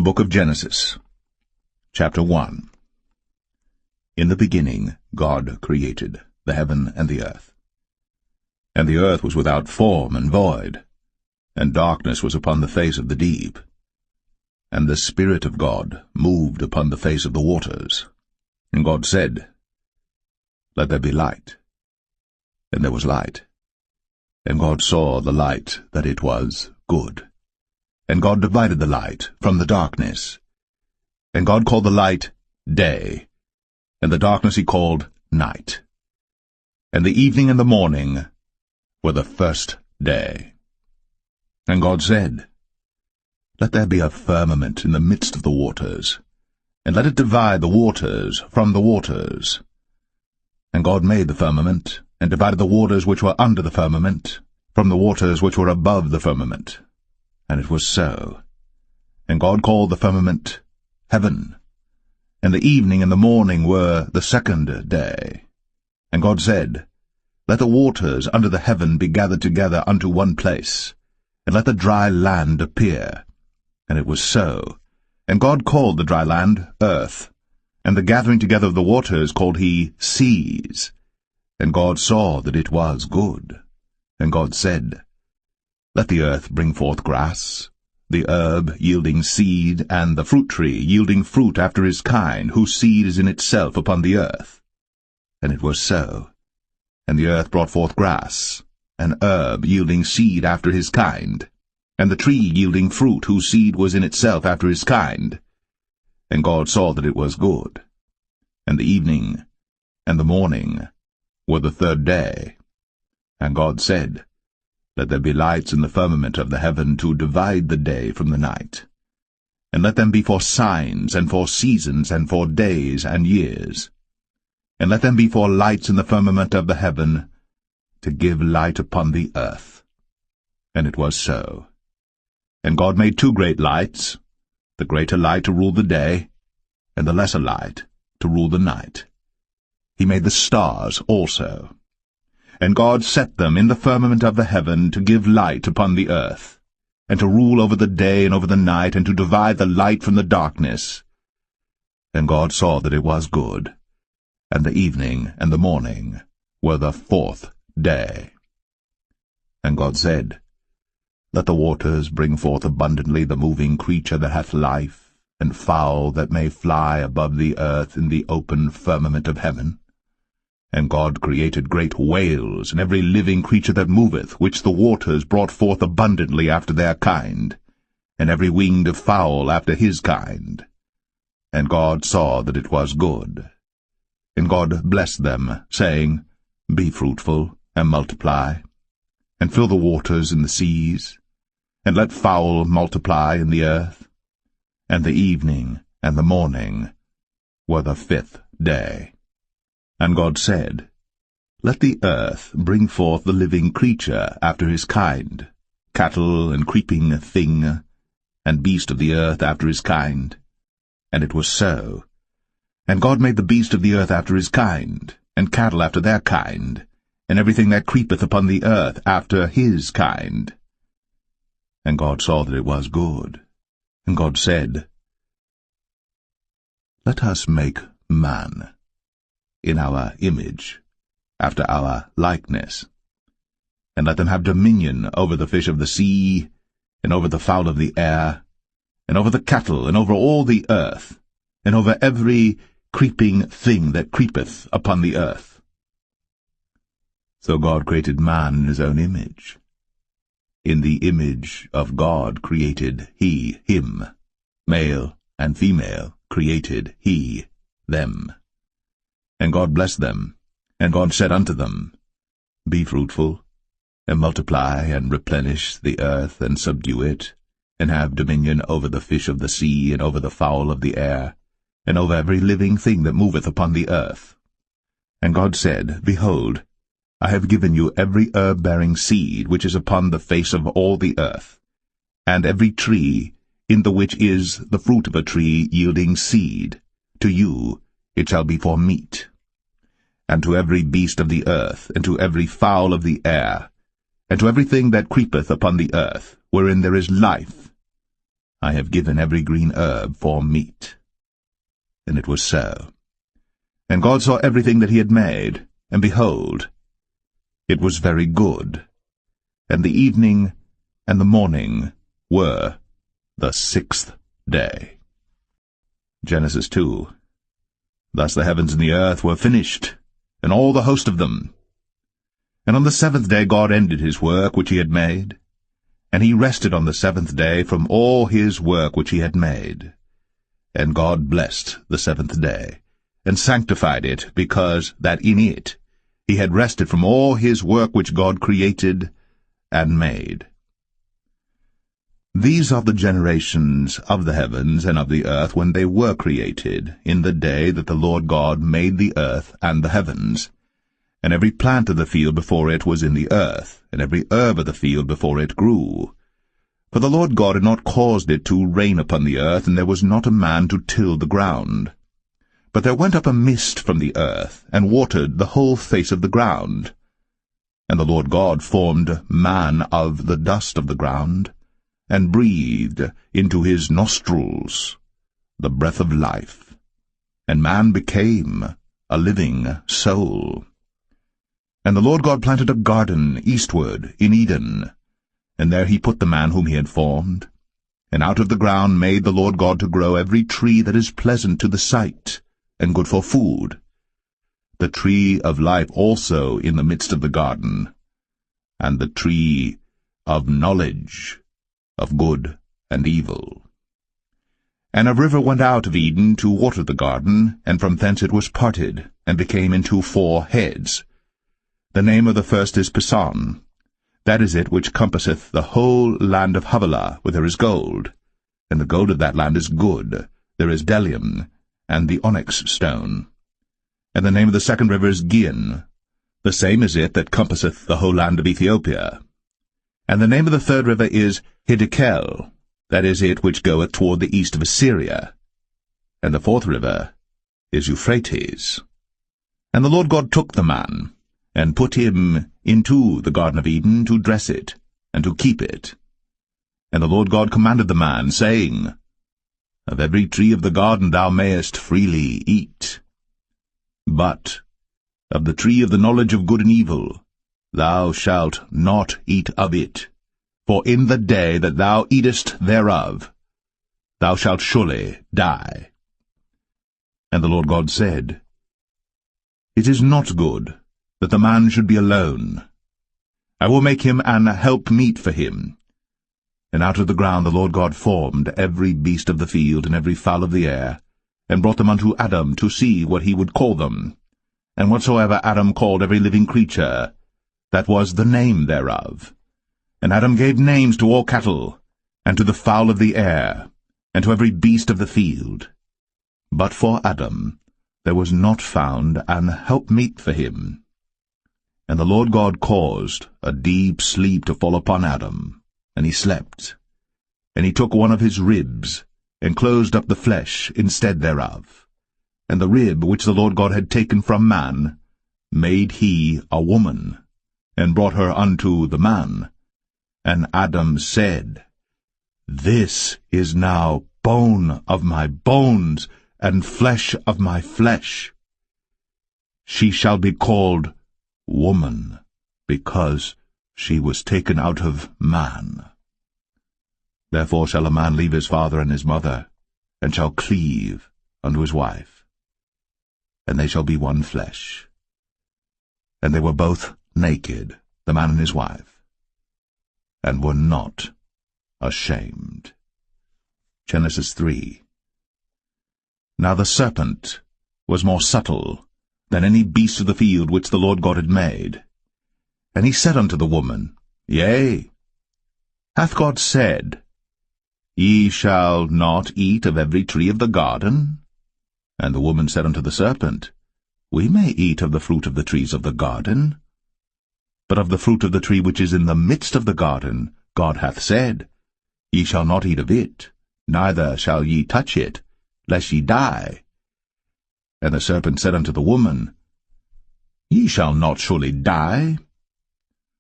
The Book of Genesis, Chapter 1. In the beginning God created the heaven and the earth. And the earth was without form and void, and darkness was upon the face of the deep. And the Spirit of God moved upon the face of the waters. And God said, Let there be light. And there was light. And God saw the light that it was good. And God divided the light from the darkness. And God called the light day, and the darkness he called night. And the evening and the morning were the first day. And God said, Let there be a firmament in the midst of the waters, and let it divide the waters from the waters. And God made the firmament, and divided the waters which were under the firmament from the waters which were above the firmament. And it was so. And God called the firmament heaven. And the evening and the morning were the second day. And God said, Let the waters under the heaven be gathered together unto one place, and let the dry land appear. And it was so. And God called the dry land earth, and the gathering together of the waters called he seas. And God saw that it was good. And God said, Let the earth bring forth grass, the herb yielding seed, and the fruit tree yielding fruit after his kind, whose seed is in itself upon the earth. And it was so. And the earth brought forth grass, an herb yielding seed after his kind, and the tree yielding fruit, whose seed was in itself after his kind. And God saw that it was good. And the evening and the morning were the third day. And God said, Let there be lights in the firmament of the heaven to divide the day from the night. And let them be for signs, and for seasons, and for days and years. And let them be for lights in the firmament of the heaven, to give light upon the earth. And it was so. And God made two great lights, the greater light to rule the day, and the lesser light to rule the night. He made the stars also. And God set them in the firmament of the heaven to give light upon the earth, and to rule over the day and over the night, and to divide the light from the darkness. And God saw that it was good. And the evening and the morning were the fourth day. And God said, Let the waters bring forth abundantly the moving creature that hath life, and fowl that may fly above the earth in the open firmament of heaven. And God created great whales, and every living creature that moveth, which the waters brought forth abundantly after their kind, and every winged fowl after his kind. And God saw that it was good. And God blessed them, saying, Be fruitful, and multiply, and fill the waters in the seas, and let fowl multiply in the earth. And the evening and the morning were the fifth day. And God said, Let the earth bring forth the living creature after his kind, cattle and creeping thing, and beast of the earth after his kind. And it was so. And God made the beast of the earth after his kind, and cattle after their kind, and everything that creepeth upon the earth after his kind. And God saw that it was good. And God said, Let us make man in our image, after our likeness, and let them have dominion over the fish of the sea, and over the fowl of the air, and over the cattle, and over all the earth, and over every creeping thing that creepeth upon the earth. So God created man in his own image. In the image of God created he him, male and female created he them. And God blessed them, and God said unto them, Be fruitful, and multiply, and replenish the earth, and subdue it, and have dominion over the fish of the sea, and over the fowl of the air, and over every living thing that moveth upon the earth. And God said, Behold, I have given you every herb-bearing seed which is upon the face of all the earth, and every tree in the which is the fruit of a tree yielding seed. To you it shall be for meat. And to every beast of the earth, and to every fowl of the air, and to everything that creepeth upon the earth, wherein there is life, I have given every green herb for meat. And it was so. And God saw everything that he had made, and behold, it was very good. And the evening and the morning were the 6th day. Genesis 2. Thus the heavens and the earth were finished, and all the host of them. And on the 7th day God ended his work which he had made, and he rested on the 7th day from all his work which he had made. And God blessed the 7th day, and sanctified it, because that in it he had rested from all his work which God created and made. These are the generations of the heavens and of the earth when they were created, in the day that the Lord God made the earth and the heavens. And every plant of the field before it was in the earth, and every herb of the field before it grew. For the Lord God had not caused it to rain upon the earth, and there was not a man to till the ground. But there went up a mist from the earth, and watered the whole face of the ground. And the Lord God formed man of the dust of the ground, and breathed into his nostrils the breath of life. And man became a living soul. And the Lord God planted a garden eastward in Eden, and there he put the man whom he had formed. And out of the ground made the Lord God to grow every tree that is pleasant to the sight, and good for food, the tree of life also in the midst of the garden, and the tree of knowledge of good and evil. And a river went out of Eden to water the garden, and from thence it was parted, and became into 4 heads. The name of the first is Pison. That is it which compasseth the whole land of Havilah, where there is gold. And the gold of that land is good. There is bdellium, and the onyx stone. And the name of the second river is Gihon. The same is it that compasseth the whole land of Ethiopia. And the name of the third river is Hiddekel. That is it which goeth toward the east of Assyria. And the fourth river is Euphrates. And the Lord God took the man, and put him into the Garden of Eden to dress it, and to keep it. And the Lord God commanded the man, saying, Of every tree of the garden thou mayest freely eat. But of the tree of the knowledge of good and evil thou shalt not eat of it, for in the day that thou eatest thereof thou shalt surely die. And the Lord God said, It is not good that the man should be alone. I will make him an helpmeet for him. And out of the ground the Lord God formed every beast of the field and every fowl of the air, and brought them unto Adam to see what he would call them. And whatsoever Adam called every living creature, that was the name thereof. And Adam gave names to all cattle, and to the fowl of the air, and to every beast of the field. But for Adam there was not found an helpmeet for him. And the Lord God caused a deep sleep to fall upon Adam, and he slept. And he took one of his ribs, and closed up the flesh instead thereof. And the rib which the Lord God had taken from man made he a woman, and brought her unto the man. And Adam said, This is now bone of my bones, and flesh of my flesh. She shall be called woman, because she was taken out of man. Therefore shall a man leave his father and his mother, and shall cleave unto his wife, and they shall be one flesh. And they were both naked, the man and his wife, and were not ashamed. Genesis 3. Now the serpent was more subtle than any beast of the field which the Lord God had made. And he said unto the woman, Yea, hath God said, Ye shall not eat of every tree of the garden? And the woman said unto the serpent, We may eat of the fruit of the trees of the garden. But of the fruit of the tree which is in the midst of the garden, God hath said, Ye shall not eat of it, neither shall ye touch it, lest ye die. And the serpent said unto the woman, Ye shall not surely die.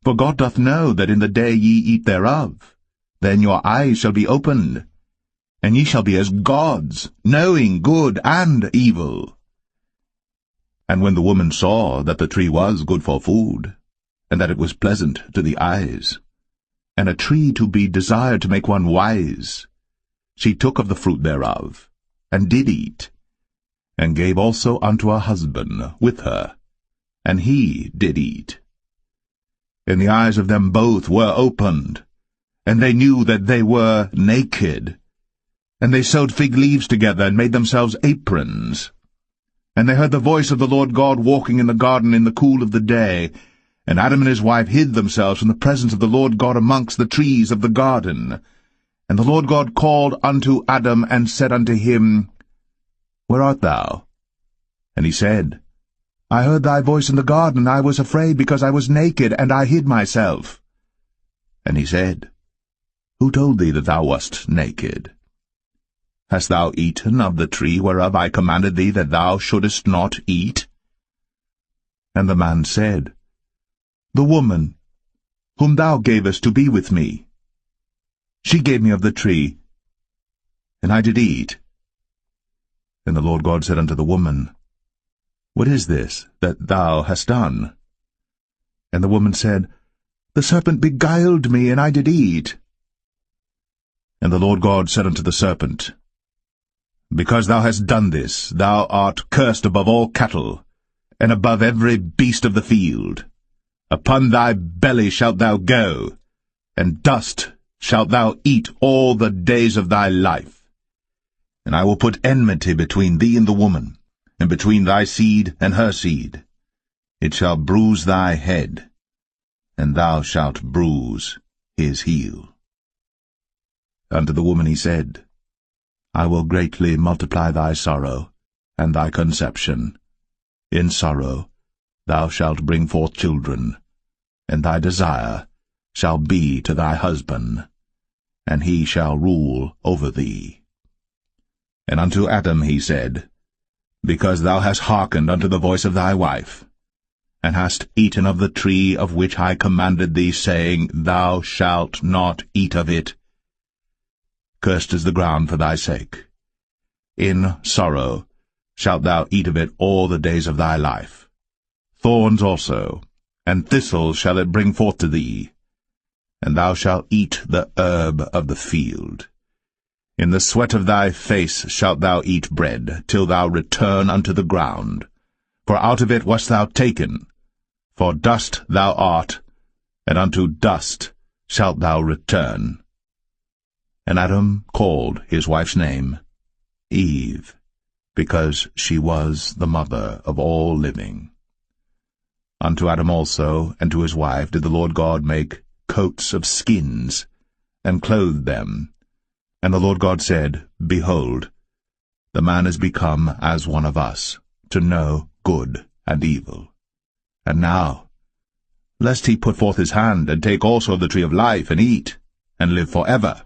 For God doth know that in the day ye eat thereof, then your eyes shall be opened, and ye shall be as gods, knowing good and evil. And when the woman saw that the tree was good for food, and that it was pleasant to the eyes, and a tree to be desired to make one wise, she took of the fruit thereof, and did eat, and gave also unto her husband with her, and he did eat. And the eyes of them both were opened, and they knew that they were naked. And they sewed fig leaves together, and made themselves aprons. And they heard the voice of the Lord God walking in the garden in the cool of the day. And Adam and his wife hid themselves from the presence of the Lord God amongst the trees of the garden. And the Lord God called unto Adam, and said unto him, Where art thou? And he said, I heard thy voice in the garden, and I was afraid, because I was naked, and I hid myself. And he said, Who told thee that thou wast naked? Hast thou eaten of the tree whereof I commanded thee that thou shouldest not eat? And the man said, The woman, whom thou gavest to be with me, she gave me of the tree, and I did eat. And the Lord God said unto the woman, What is this that thou hast done? And the woman said, The serpent beguiled me, and I did eat. And the Lord God said unto the serpent, Because thou hast done this, thou art cursed above all cattle, and above every beast of the field. Upon thy belly shalt thou go, and dust shalt thou eat all the days of thy life. And I will put enmity between thee and the woman, and between thy seed and her seed. It shall bruise thy head, and thou shalt bruise his heel. Unto the woman he said, I will greatly multiply thy sorrow, and thy conception. In sorrow thou shalt bring forth children, and thy desire shall be to thy husband, and he shall rule over thee. And unto Adam he said, Because thou hast hearkened unto the voice of thy wife, and hast eaten of the tree of which I commanded thee, saying, Thou shalt not eat of it, cursed is the ground for thy sake. In sorrow shalt thou eat of it all the days of thy life. Thorns also, and thistles shall it bring forth to thee, and thou shalt eat the herb of the field. In the sweat of thy face shalt thou eat bread, till thou return unto the ground. For out of it wast thou taken, for dust thou art, and unto dust shalt thou return. And Adam called his wife's name Eve, because she was the mother of all living. Unto Adam also and to his wife did the Lord God make coats of skins, and clothed them. And the Lord God said, Behold, the man is become as one of us, to know good and evil. And now, lest he put forth his hand, and take also of the tree of life, and eat, and live forever.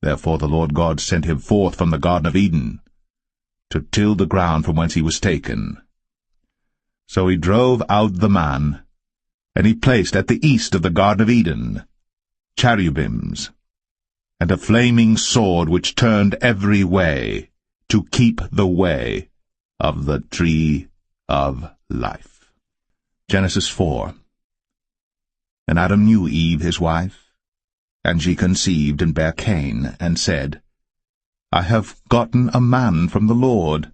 Therefore the Lord God sent him forth from the Garden of Eden, to till the ground from whence he was taken. So he drove out the man, and he placed at the east of the Garden of Eden cherubims, and a flaming sword which turned every way, to keep the way of the tree of life. Genesis 4. And Adam knew Eve his wife, and she conceived and bare Cain, and said, I have gotten a man from the Lord.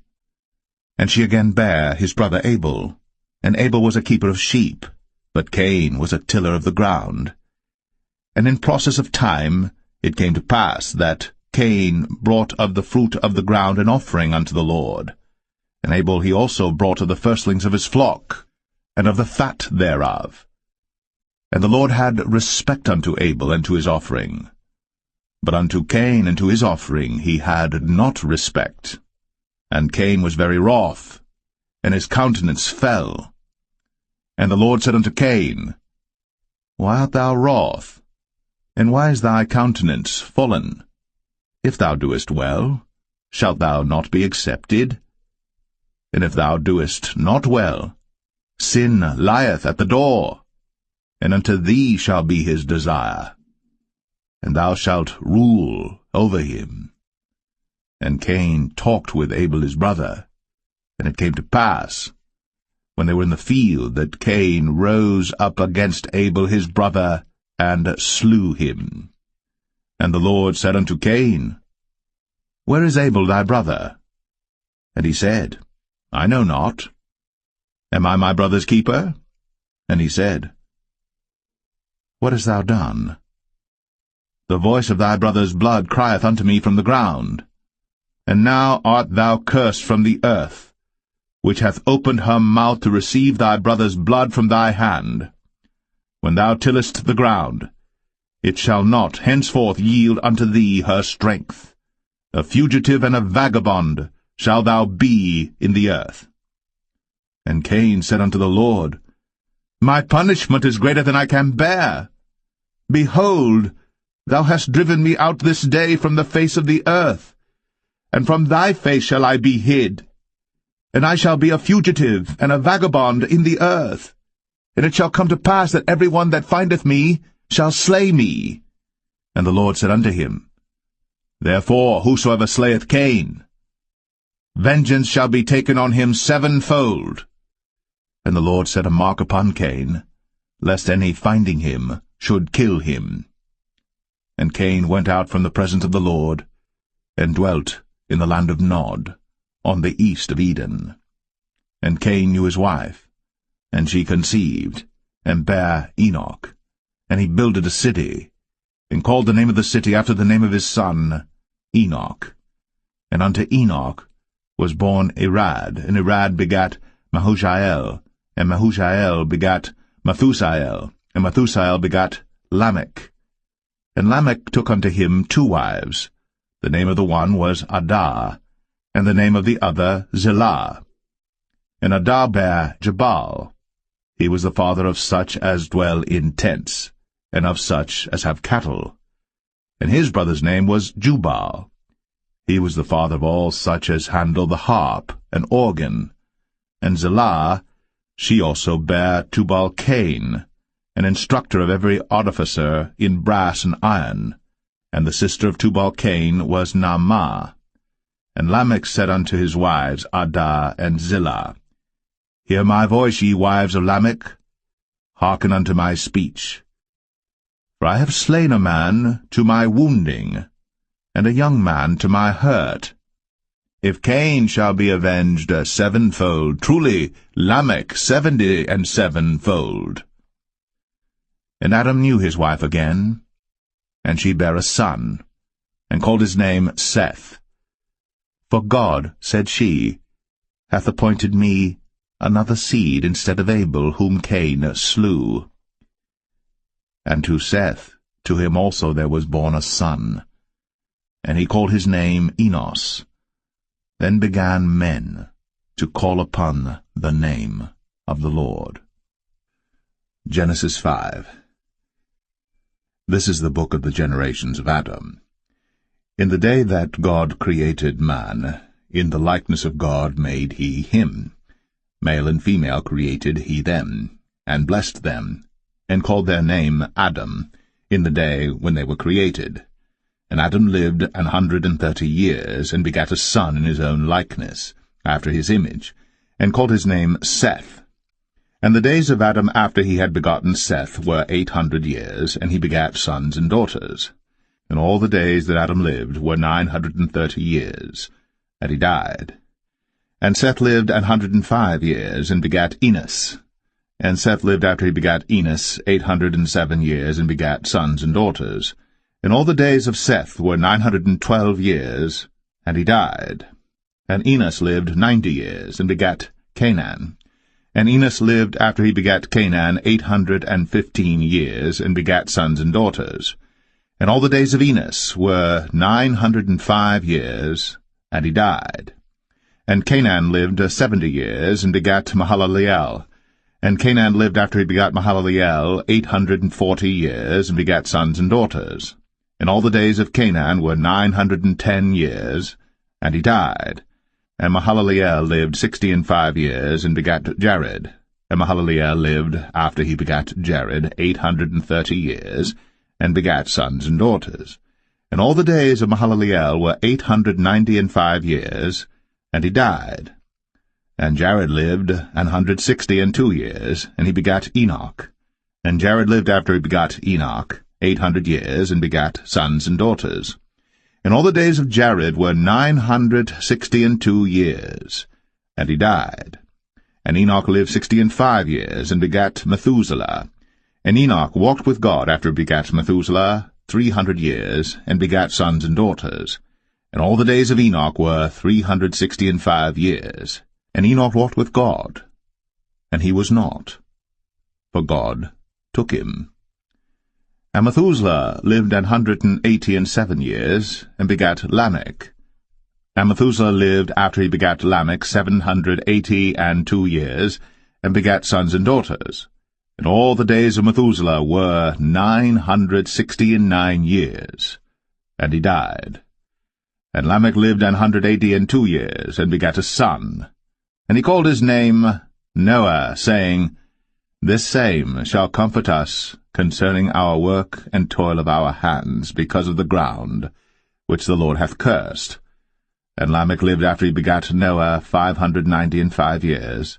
And she again bare his brother Abel. And Abel was a keeper of sheep, but Cain was a tiller of the ground. And in process of time it came to pass that Cain brought of the fruit of the ground an offering unto the Lord. And Abel he also brought of the firstlings of his flock, and of the fat thereof. And the Lord had respect unto Abel and to his offering. But unto Cain and to his offering he had not respect. And Cain was very wroth, and his countenance fell. And the Lord said unto Cain, Why art thou wroth? And why is thy countenance fallen? If thou doest well, shalt thou not be accepted? And if thou doest not well, sin lieth at the door, and unto thee shall be his desire, and thou shalt rule over him. And Cain talked with Abel his brother. And it came to pass, when they were in the field, that Cain rose up against Abel his brother, and slew him. And the Lord said unto Cain, Where is Abel thy brother? And he said, I know not. Am I my brother's keeper? And he said, What hast thou done? The voice of thy brother's blood crieth unto me from the ground. And now art thou cursed from the earth, which hath opened her mouth to receive thy brother's blood from thy hand. When thou tillest the ground, it shall not henceforth yield unto thee her strength. A fugitive and a vagabond shalt thou be in the earth. And Cain said unto the Lord, My punishment is greater than I can bear. Behold, thou hast driven me out this day from the face of the earth, and from thy face shall I be hid. And I shall be a fugitive and a vagabond in the earth. And it shall come to pass that every one that findeth me shall slay me. And the Lord said unto him, Therefore whosoever slayeth Cain, vengeance shall be taken on him sevenfold. And the Lord set a mark upon Cain, lest any finding him should kill him. And Cain went out from the presence of the Lord, and dwelt in the land of Nod, on the east of Eden. And Cain knew his wife, and she conceived, and bare Enoch. And he builded a city, and called the name of the city after the name of his son, Enoch. And unto Enoch was born Irad, and Irad begat Mahushael, and Mahushael begat Methusael, and Methusael begat Lamech. And Lamech took unto him 2 wives. The name of the one was Adah, and the name of the other Zillah. And Adah bare Jabal. He was the father of such as dwell in tents, and of such as have cattle. And his brother's name was Jubal. He was the father of all such as handle the harp and organ. And Zillah, she also bare Tubal-Cain, an instructor of every artificer in brass and iron. And the sister of Tubal-Cain was Naamah. And Lamech said unto his wives, Adah and Zillah, Hear my voice, ye wives of Lamech. Hearken unto my speech. For I have slain a man to my wounding, and a young man to my hurt. If Cain shall be avenged sevenfold, truly Lamech 77-fold. And Adam knew his wife again, and she bare a son, and called his name Seth. For God, said she, hath appointed me another seed instead of Abel, whom Cain slew. And to Seth, to him also there was born a son, and he called his name Enos. Then began men to call upon the name of the Lord. Genesis 5. This is the book of the generations of Adam. In the day that God created man, in the likeness of God made he him. Male and female created he them, and blessed them, and called their name Adam, in the day when they were created. And Adam lived 130 years, and begat a son in his own likeness, after his image, and called his name Seth. And the days of Adam after he had begotten Seth were 800 years, and he begat sons and daughters. And all the days that Adam lived were 930 years, and he died. And Seth lived 105 years, and begat Enos. And Seth lived after he begat Enos 807 years, and begat sons and daughters. And all the days of Seth were 912 years, and he died. And Enos lived 90 years, and begat Canaan. And Enos lived after he begat Canaan 815 years, and begat sons and daughters. And all the days of Enos were 905 years, and he died. And Canaan lived 70 years, and begat Mahalaleel. And Canaan lived after he begat Mahalaleel 840 years, and begat sons and daughters. And all the days of Canaan were 910 years, and he died. And Mahalaleel lived 65 years, and begat Jared. And Mahalaleel lived after he begat Jared 830 years, and begat sons and daughters. And all the days of Mahalaleel were 895 years, and he died. And Jared lived 162 years, and he begat Enoch. And Jared lived after he begat Enoch 800 years, and begat sons and daughters. And all the days of Jared were 962 years, and he died. And Enoch lived 65 years, and begat Methuselah. And Enoch walked with God after he begat Methuselah 300 years, and begat sons and daughters. And all the days of Enoch were 365 years. And Enoch walked with God, and he was not, for God took him. And Methuselah lived 187 years, and begat Lamech. And Methuselah lived after he begat Lamech 782 years, and begat sons and daughters. And all the days of Methuselah were 969 years, and he died. And Lamech lived 182 years, and begat a son. And he called his name Noah, saying, This same shall comfort us concerning our work and toil of our hands, because of the ground, which the Lord hath cursed. And Lamech lived after he begat Noah 595 years,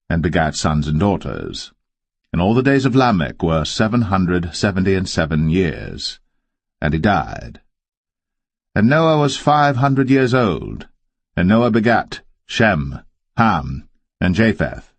and begat sons and daughters. And all the days of Lamech were 777 years, and he died. And Noah was 500 years old, and Noah begat Shem, Ham, and Japheth.